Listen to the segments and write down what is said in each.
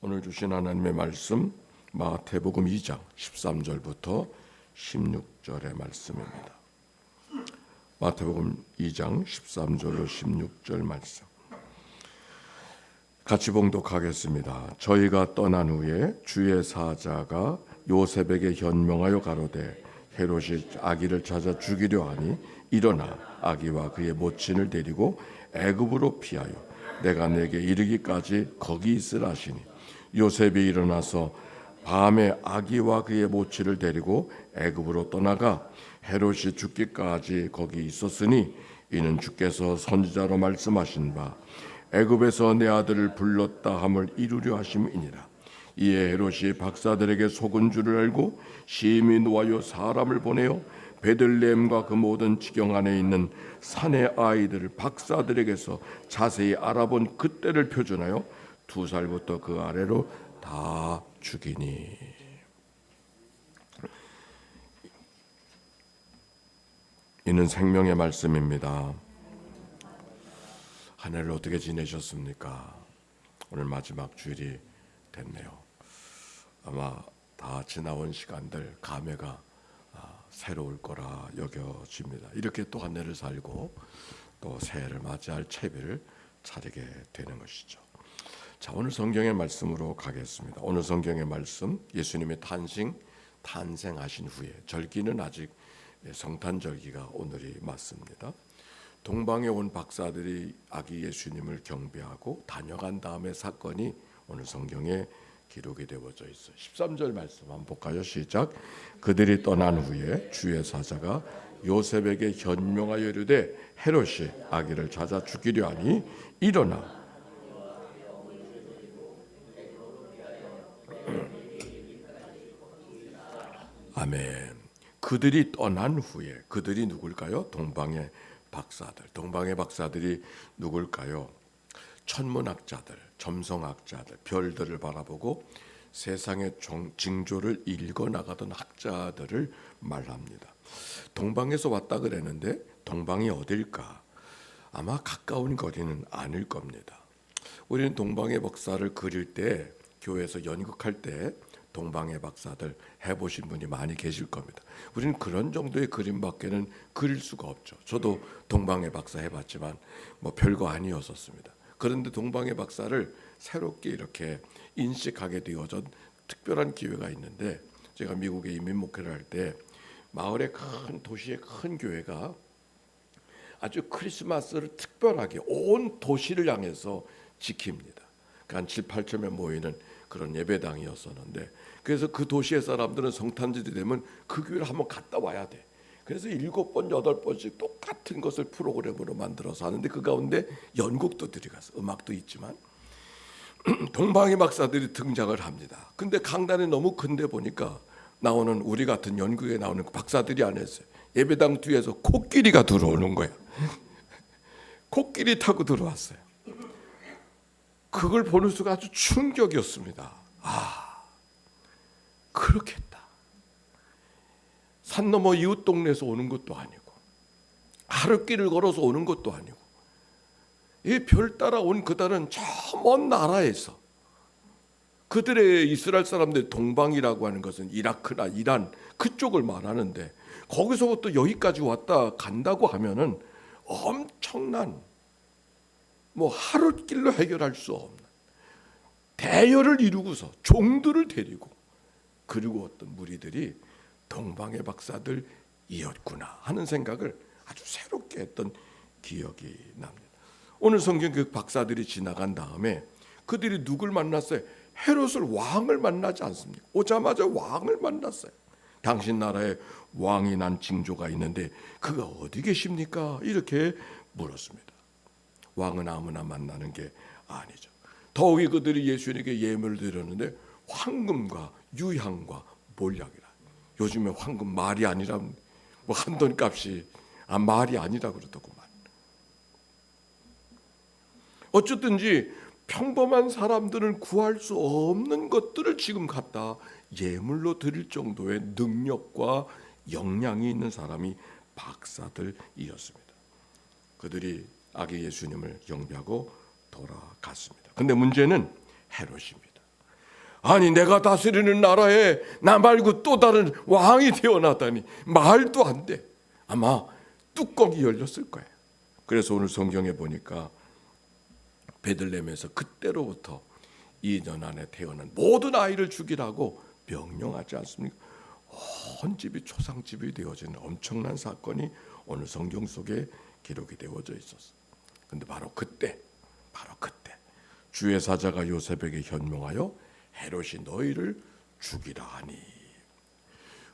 오늘 주신 하나님의 말씀 마태복음 2장 13절부터 16절의 말씀입니다. 마태복음 2장 13절로 16절 말씀 같이 봉독하겠습니다. 저희가 떠난 후에 주의 사자가 요셉에게 현명하여 가로되 헤롯이 아기를 찾아 죽이려 하니 일어나 아기와 그의 모친을 데리고 애굽으로 피하여 내가 내게 이르기까지 거기 있으라 하시니 요셉이 일어나서 밤에 아기와 그의 모친을 데리고 애굽으로 떠나가 헤롯이 죽기까지 거기 있었으니 이는 주께서 선지자로 말씀하신 바 애굽에서 내 아들을 불렀다 함을 이루려 하심이니라. 이에 헤롯이 박사들에게 속은 줄을 알고 심히 노하여 사람을 보내어 베들레헴과 그 모든 지경 안에 있는 산의 아이들을 박사들에게서 자세히 알아본 그때를 표준하여 2살부터 그 아래로 다 죽이니. 이는 생명의 말씀입니다. 한 해를 어떻게 지내셨습니까? 오늘 마지막 주일이 됐네요. 아마 다 지나온 시간들 감회가 새로울 거라 여겨집니다. 이렇게 또 한 해를 살고 또 새해를 맞이할 채비를 차리게 되는 것이죠. 자, 오늘 성경의 말씀으로 가겠습니다. 오늘 성경의 말씀 예수님의 탄생하신 후에 절기는 아직 성탄절기가 오늘이 맞습니다. 동방에 온 박사들이 아기 예수님을 경배하고 다녀간 다음에 사건이 오늘 성경에 기록이 되어져 있어요. 13절 말씀 한번 볼까요? 시작. 그들이 떠난 후에 주의 사자가 요셉에게 현명하여 이르되 헤롯이 아기를 찾아 죽이려 하니 일어나 아멘. 그들이 떠난 후에 그들이 누굴까요? 동방의 박사들. 동방의 박사들이 누굴까요? 천문학자들, 점성학자들, 별들을 바라보고 세상의 징조를 읽어나가던 학자들을 말합니다. 동방에서 왔다 그랬는데 동방이 어딜까? 아마 가까운 거리는 아닐 겁니다. 우리는 동방의 박사를 그릴 때 교회에서 연극할 때 동방의 박사들 해보신 분이 많이 계실 겁니다. 우리는 그런 정도의 그림밖에는 그릴 수가 없죠. 저도 동방의 박사 해봤지만 뭐 별거 아니었었습니다. 그런데 동방의 박사를 새롭게 이렇게 인식하게 되어진 특별한 기회가 있는데, 제가 미국에 이민 목회를 할 때 마을의 큰 도시의 큰 교회가 아주 크리스마스를 특별하게 온 도시를 향해서 지킵니다. 한 7, 8천명 모이는 그런 예배당이었었는데, 그래서 그 도시의 사람들은 성탄절이 되면 그 교회를 한번 갔다 와야 돼. 그래서 7번, 8번씩 똑같은 것을 프로그램으로 만들어서 하는데, 그 가운데 연극도 들어가서 음악도 있지만 동방의 박사들이 등장을 합니다. 근데 강단이 너무 큰데 보니까 나오는 우리 같은 연극에 나오는 박사들이 안 했어요. 예배당 뒤에서 코끼리가 들어오는 거야. 코끼리 타고 들어왔어요. 그걸 보는 수가 아주 충격이었습니다. 그렇겠다. 산 너머 이웃 동네에서 오는 것도 아니고 하룻길을 걸어서 오는 것도 아니고 이 별 따라 온 그들은 저 먼 나라에서, 그들의 이스라엘 사람들 동방이라고 하는 것은 이라크나 이란 그쪽을 말하는데, 거기서부터 여기까지 왔다 간다고 하면은 엄청난, 뭐 하룻길로 해결할 수 없는 대열을 이루고서 종들을 데리고, 그리고 어떤 무리들이 동방의 박사들이었구나 하는 생각을 아주 새롭게 했던 기억이 납니다. 오늘 성경 그 박사들이 지나간 다음에 그들이 누굴 만났어요? 헤롯을, 왕을 만나지 않습니까? 오자마자 왕을 만났어요. 당신 나라에 왕이 난 징조가 있는데 그가 어디 계십니까? 이렇게 물었습니다. 왕은 아무나 만나는 게 아니죠. 더욱이 그들이 예수님에게 예물을 드렸는데 황금과 유향과 몰약이라. 요즘에 황금 말이 아니라 뭐 한돈 값이 말이 아니라 그러더구만. 어쨌든지 평범한 사람들은 구할 수 없는 것들을 지금 갖다 예물로 드릴 정도의 능력과 역량이 있는 사람이 박사들이었습니다. 그들이 아기 예수님을 경배하고 돌아갔습니다. 근데 문제는 헤롯입니다. 아니 내가 다스리는 나라에 나 말고 또 다른 왕이 태어나다니 말도 안 돼. 아마 뚜껑이 열렸을 거예요. 그래서 오늘 성경에 보니까 베들레헴에서 그때로부터 2년 안에 태어난 모든 아이를 죽이라고 명령하지 않습니까? 온 집이 초상집이 되어지는 엄청난 사건이 오늘 성경 속에 기록이 되어져 있었어요. 근데 바로 그때 주의 사자가 요셉에게 현명하여 헤롯이 너희를 죽이라 하니.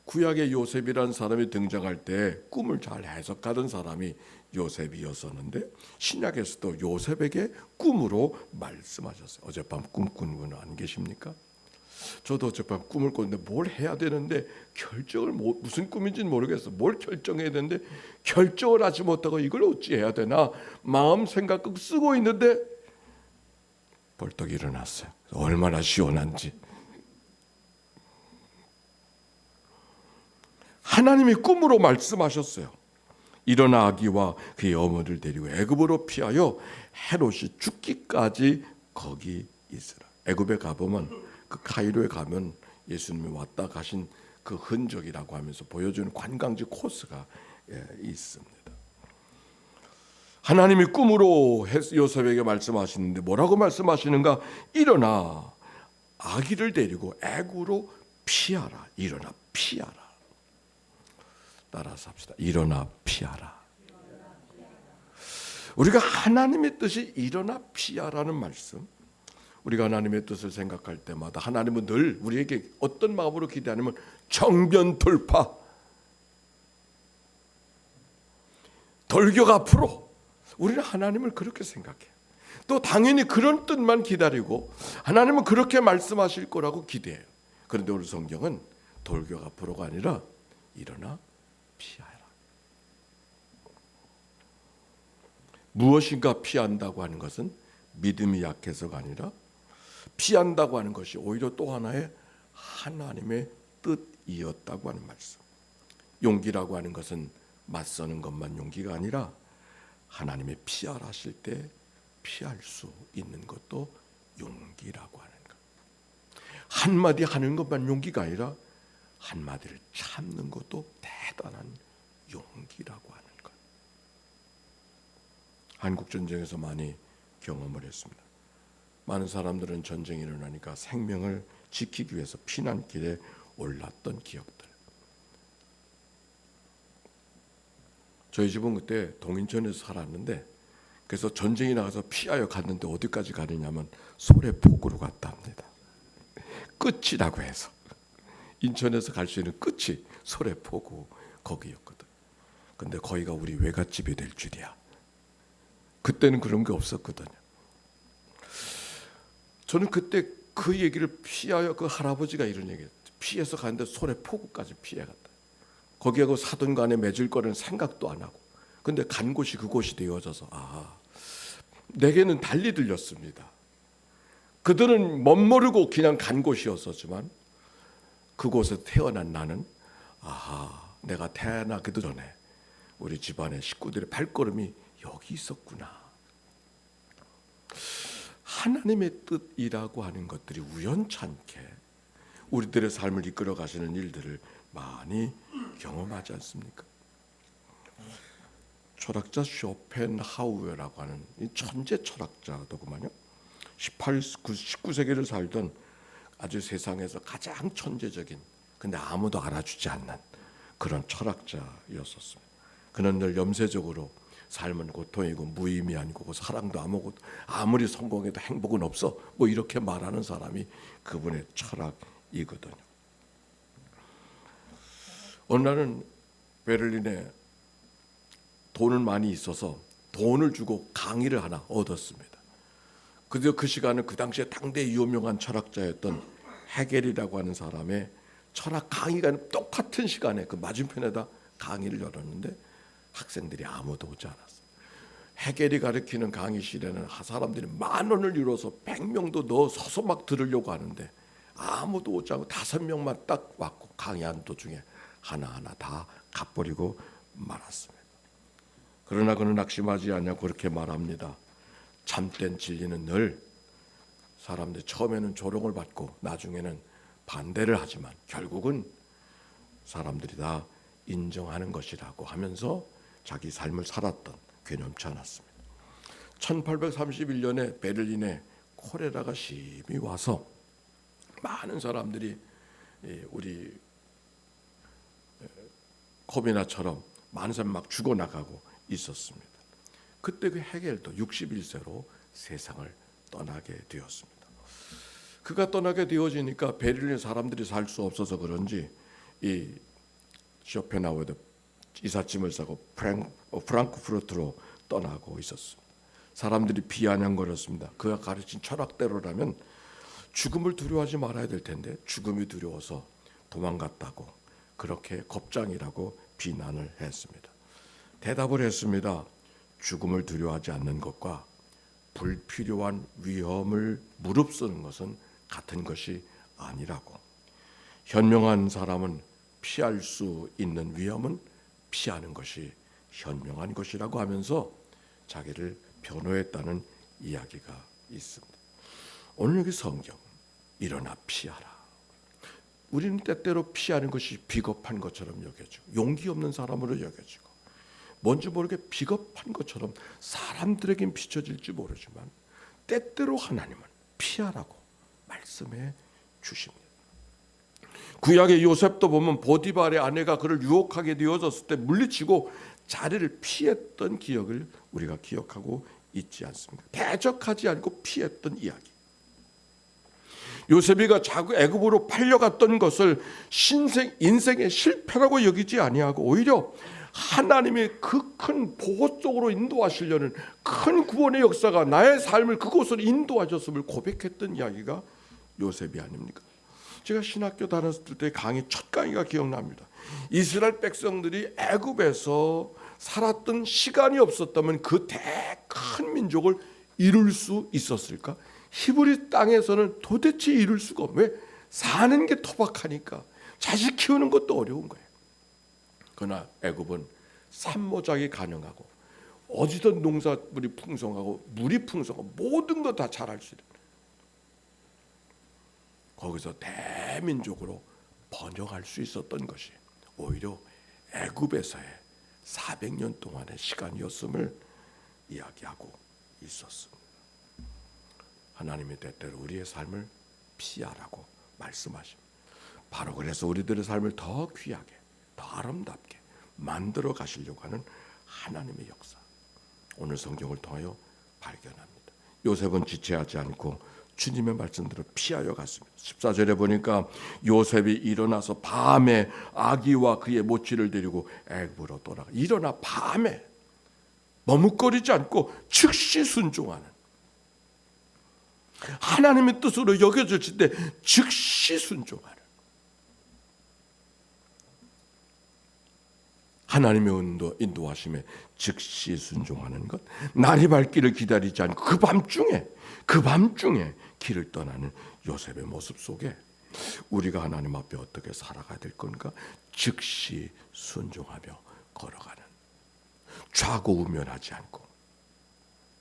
구약의 요셉이라는 사람이 등장할 때 꿈을 잘 해석하던 사람이 요셉이었었는데 신약에서도 요셉에게 꿈으로 말씀하셨어요. 어젯밤 꿈 꾼 분 안 계십니까? 저도 어젯밤 꿈을 꿨는데 뭘 해야 되는데 결정을 무슨 꿈인지는 모르겠어. 뭘 결정해야 되는데 결정을 하지 못하고 이걸 어찌 해야 되나 마음 생각 쓰고 있는데 벌떡 일어났어요. 얼마나 시원한지. 하나님이 꿈으로 말씀하셨어요. 일어나 아기와 그의 어머니를 데리고 애굽으로 피하여 헤롯이 죽기까지 거기 있으라. 애굽에 가보면 그 카이로에 가면 예수님이 왔다 가신 그 흔적이라고 하면서 보여주는 관광지 코스가 있습니다. 하나님이 꿈으로 요셉에게 말씀하시는데 뭐라고 말씀하시는가? 일어나 아기를 데리고 애굽으로 피하라. 일어나 피하라. 따라서 합시다. 일어나 피하라. 우리가 하나님의 뜻이 일어나 피하라는 말씀, 우리가 하나님의 뜻을 생각할 때마다 하나님은 늘 우리에게 어떤 마음으로 기대하냐면 정변 돌파, 돌격 앞으로. 우리는 하나님을 그렇게 생각해요. 또 당연히 그런 뜻만 기다리고 하나님은 그렇게 말씀하실 거라고 기대해요. 그런데 오늘 성경은 돌격 앞으로가 아니라 일어나 피하라. 무엇인가 피한다고 하는 것은 믿음이 약해서가 아니라 피한다고 하는 것이 오히려 또 하나의 하나님의 뜻이었다고 하는 말씀. 용기라고 하는 것은 맞서는 것만 용기가 아니라 하나님의 피하라 하실 때 피할 수 있는 것도 용기라고 하는 것. 한마디 하는 것만 용기가 아니라 한마디를 참는 것도 대단한 용기라고 하는 것. 한국 전쟁에서 많이 경험을 했습니다. 많은 사람들은 전쟁이 일어나니까 생명을 지키기 위해서 피난길에 올랐던 기억들. 저희 집은 그때 동인천에서 살았는데 그래서 전쟁이 나가서 피하여 갔는데 어디까지 가느냐면 소래포구로 갔다 합니다. 끝이라고 해서 인천에서 갈 수 있는 끝이 소래포구 거기였거든. 근데 거기가 우리 외갓집이 될 줄이야. 그때는 그런 게 없었거든요. 저는 그때 그 얘기를 피하여 그 할아버지가 이런 얘기했어요. 피해서 가는데 소래포구까지 피해갔다. 거기하고 사돈 간에 맺을 거는 생각도 안 하고. 근데 간 곳이 그곳이 되어져서 내게는 달리 들렸습니다. 그들은 멋모르고 그냥 간 곳이었었지만 그곳에 태어난 나는 내가 태어나기도 전에 우리 집안의 식구들의 발걸음이 여기 있었구나. 하나님의 뜻이라고 하는 것들이 우연찮게 우리들의 삶을 이끌어 가시는 일들을 많이 경험하지 않습니까? 철학자 쇼펜하우어라고 하는 이 천재 철학자더구만요. 19세기를 살던 아주 세상에서 가장 천재적인, 근데 아무도 알아주지 않는 그런 철학자였었습니다. 그는 늘 염세적으로 삶은 고통이고 무의미하고 사랑도 아무것도, 아무리 성공해도 행복은 없어, 뭐 이렇게 말하는 사람이 그분의 철학이거든요. 어느 날은 베를린에 돈을 많이 있어서 돈을 주고 강의를 하나 얻었습니다. 그래서 그 시간은 그 당시에 당대 유명한 철학자였던 헤겔이라고 하는 사람의 철학 강의가 똑같은 시간에 그 맞은편에다 강의를 열었는데 학생들이 아무도 오지 않았어요. 헤겔이 가르치는 강의실에는 사람들이 10,000원을 잃어서 100명도 넣어서 막 들으려고 하는데 아무도 오지 않고 5명만 딱 왔고 강의한 도중에 하나하나 다 갚버리고 말았습니다. 그러나 그는 낙심하지 않냐고 그렇게 말합니다. 참된 진리는 늘 사람들이 처음에는 조롱을 받고 나중에는 반대를 하지만 결국은 사람들이 다 인정하는 것이라고 하면서 자기 삶을 살았던 괴념치 않았습니다. 1831년에 베를린에 콜레라가 심히 와서 많은 사람들이 우리 코비나처럼 많은 사람이 막 죽어나가고 있었습니다. 그때 그 헤겔도 61세로 세상을 떠나게 되었습니다. 그가 떠나게 되어지니까 베를린 사람들이 살 수 없어서 그런지 이 쇼펜하우어도 이삿짐을 싸고 프랑크푸르트로 떠나고 있었습니다. 사람들이 비아냥거렸습니다. 그가 가르친 철학대로라면 죽음을 두려워하지 말아야 될 텐데 죽음이 두려워서 도망갔다고 그렇게 겁장이라고 비난을 했습니다. 대답을 했습니다. 죽음을 두려워하지 않는 것과 불필요한 위험을 무릅쓰는 것은 같은 것이 아니라고. 현명한 사람은 피할 수 있는 위험은 피하는 것이 현명한 것이라고 하면서 자기를 변호했다는 이야기가 있습니다. 오늘 여기 성경 일어나 피하라. 우리는 때때로 피하는 것이 비겁한 것처럼 여겨지고 용기 없는 사람으로 여겨지고 뭔지 모르게 비겁한 것처럼 사람들에겐 비춰질지 모르지만 때때로 하나님은 피하라고 말씀해 주십니다. 구약의 요셉도 보면 보디발의 아내가 그를 유혹하게 되어졌을 때 물리치고 자리를 피했던 기억을 우리가 기억하고 있지 않습니까? 대적하지 않고 피했던 이야기. 요셉이가 자꾸 애굽으로 팔려갔던 것을 인생의 실패라고 여기지 아니하고 오히려 하나님의 그 큰 보호 속으로 인도하시려는 큰 구원의 역사가 나의 삶을 그곳으로 인도하셨음을 고백했던 이야기가 요셉이 아닙니까? 제가 신학교 다녔을 때 강의 첫 강의가 기억납니다. 이스라엘 백성들이 애굽에서 살았던 시간이 없었다면 그 큰 민족을 이룰 수 있었을까? 히브리 땅에서는 도대체 이룰 수가 없어요. 왜? 사는 게 토박하니까 자식 키우는 것도 어려운 거예요. 그러나 애굽은 산모작이 가능하고 어디든 농사물이 풍성하고 물이 풍성하고 모든 것 다 잘할 수 있는, 거기서 대민족으로 번영할 수 있었던 것이 오히려 애굽에서의 400년 동안의 시간이었음을 이야기하고 있었습니다. 하나님이 때때로 우리의 삶을 피하라고 말씀하십니다. 바로 그래서 우리들의 삶을 더 귀하게, 더 아름답게 만들어 가시려고 하는 하나님의 역사, 오늘 성경을 통하여 발견합니다. 요셉은 지체하지 않고 주님의 말씀대로 피하여 갔습니다. 14절에 보니까 요셉이 일어나서 밤에 아기와 그의 모치를 데리고 애굽으로 돌아가. 일어나 밤에 머뭇거리지 않고 즉시 순종하는, 하나님의 뜻으로 여겨졌을 때 즉시 순종하는, 하나님의 인도하심에 즉시 순종하는 것, 날이 밝기를 기다리지 않고 그 밤중에 길을 떠나는 요셉의 모습 속에 우리가 하나님 앞에 어떻게 살아가야 될 건가? 즉시 순종하며 걸어가는, 좌고우면하지 않고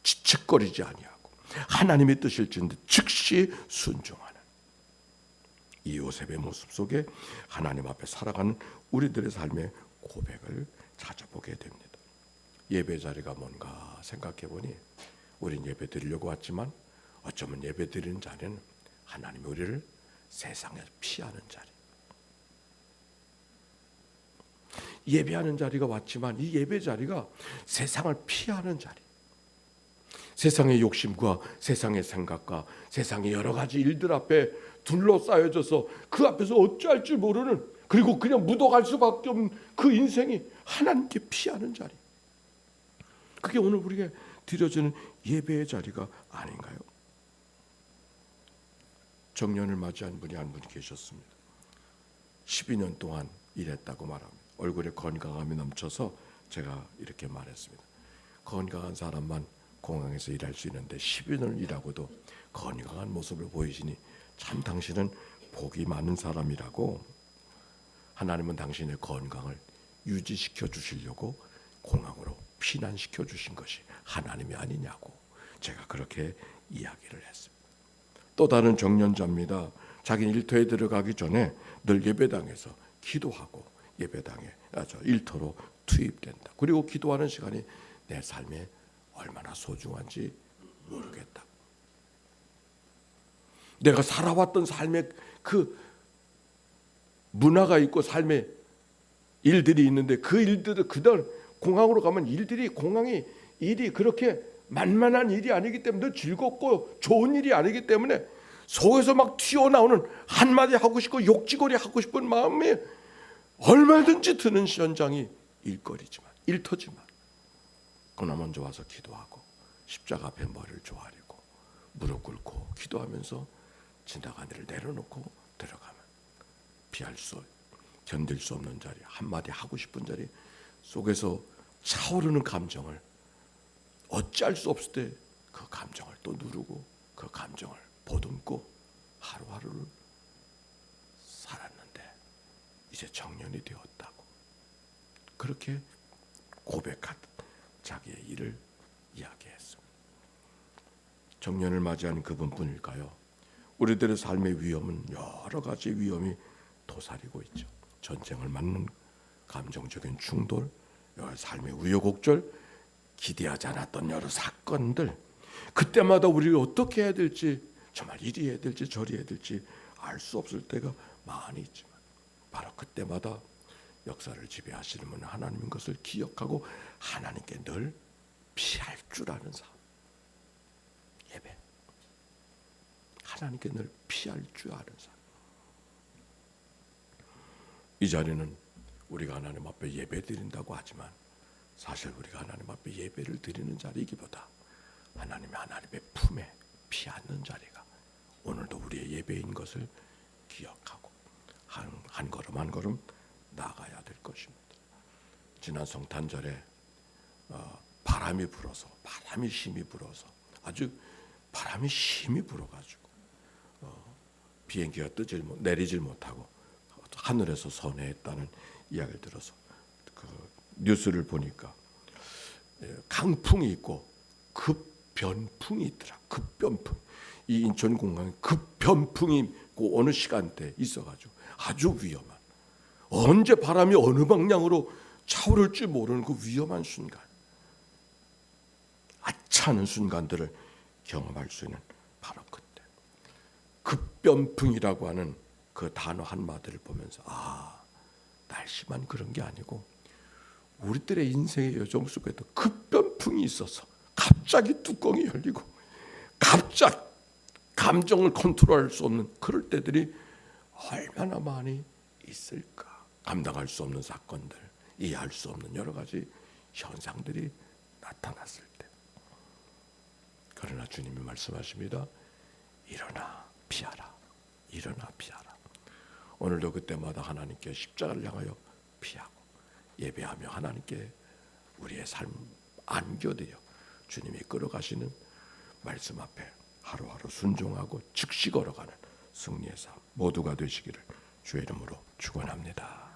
지측거리지 아니하고 하나님의 뜻일진데 즉시 순종하는 이 요셉의 모습 속에 하나님 앞에 살아가는 우리들의 삶의 고백을 찾아보게 됩니다. 예배 자리가 뭔가 생각해 보니 우린 예배 드리려고 왔지만 어쩌면 예배 드리는 자리는 하나님이 우리를 세상에서 피하는 자리, 예배하는 자리가 왔지만 이 예배 자리가 세상을 피하는 자리, 세상의 욕심과 세상의 생각과 세상의 여러 가지 일들 앞에 둘러싸여져서 그 앞에서 어찌할 줄 모르는, 그리고 그냥 묻어갈 수밖에 없는 그 인생이 하나님께 피하는 자리, 그게 오늘 우리에게 드려지는 예배의 자리가 아닌가요? 정년을 맞이한 분이 한 분 계셨습니다. 12년 동안 일했다고 말합니다. 얼굴에 건강함이 넘쳐서 제가 이렇게 말했습니다. 건강한 사람만 공항에서 일할 수 있는데 12년을 일하고도 건강한 모습을 보이시니 참 당신은 복이 많은 사람이라고, 하나님은 당신의 건강을 유지시켜 주시려고 공항으로 피난시켜 주신 것이 하나님이 아니냐고 제가 그렇게 이야기를 했습니다. 또 다른 정년자입니다. 자기는 일터에 들어가기 전에 늘 예배당에서 기도하고 예배당에 일터로 투입된다. 그리고 기도하는 시간이 내 삶에 얼마나 소중한지 모르겠다. 내가 살아왔던 삶의 그 문화가 있고 삶의 일들이 있는데 그 일들을 그날 공항으로 가면 공항이 일이 그렇게 만만한 일이 아니기 때문에 즐겁고 좋은 일이 아니기 때문에 속에서 막 튀어나오는 한마디 하고 싶고 욕지거리 하고 싶은 마음이 얼마든지 드는 현장이 일터지만 그러나 먼저 와서 기도하고 십자가 앞에 머리를 조아리고 무릎 꿇고 기도하면서 지나간 일을 내려놓고 들어가면 견딜 수 없는 자리, 한마디 하고 싶은 자리 속에서 차오르는 감정을 어찌할 수 없을 때 그 감정을 또 누르고 그 감정을 보듬고 하루하루를 살았는데 이제 정년이 되었다고 그렇게 고백한 자기의 일을 이야기했습니다. 정년을 맞이한 그분뿐일까요? 우리들의 삶의 위험은 여러 가지 위험이 도사리고 있죠. 전쟁을 맞는 감정적인 충돌, 여러 삶의 우여곡절, 기대하지 않았던 여러 사건들, 그때마다 우리가 어떻게 해야 될지, 정말 이리 해야 될지 저리 해야 될지 알 수 없을 때가 많이 있지만 바로 그때마다 역사를 지배하시는 분은 하나님인 것을 기억하고 하나님께 늘 피할 줄 아는 삶. 예배. 하나님께 늘 피할 줄 아는 삶. 이 자리는 우리가 하나님 앞에 예배 드린다고 하지만 사실 우리가 하나님 앞에 예배를 드리는 자리이기보다 하나님의 품에 피하는 자리가 오늘도 우리의 예배인 것을 기억하고 한 걸음 한 걸음 나아가야 될 것입니다. 지난 성탄절에 바람이 힘이 불어서 아주 바람이 힘이 불어가지고 비행기가 내리질 못하고 하늘에서 선회했다는 이야기를 들어서 그 뉴스를 보니까 강풍이 있고 급변풍이 있더라. 급변풍. 이 인천공항에 급변풍이 있고 어느 시간대에 있어가지고 아주 위험한, 언제 바람이 어느 방향으로 차오를지 모르는 그 위험한 순간, 아차하는 순간들을 경험할 수 있는 바로 그때 급변풍이라고 하는 그 단어 한마디를 보면서 날씨만 그런 게 아니고 우리들의 인생의 여정 속에도 급변풍이 있어서 갑자기 뚜껑이 열리고 갑자기 감정을 컨트롤할 수 없는 그럴 때들이 얼마나 많이 있을까. 감당할 수 없는 사건들, 이해할 수 없는 여러 가지 현상들이 나타났을 때. 그러나 주님이 말씀하십니다. 일어나 피하라. 일어나 피하라. 오늘도 그때마다 하나님께 십자가를 향하여 피하고 예배하며 하나님께 우리의 삶 안겨드려 주님이 끌어가시는 말씀 앞에 하루하루 순종하고 즉시 걸어가는 승리의 삶 모두가 되시기를 주의 이름으로 축원합니다.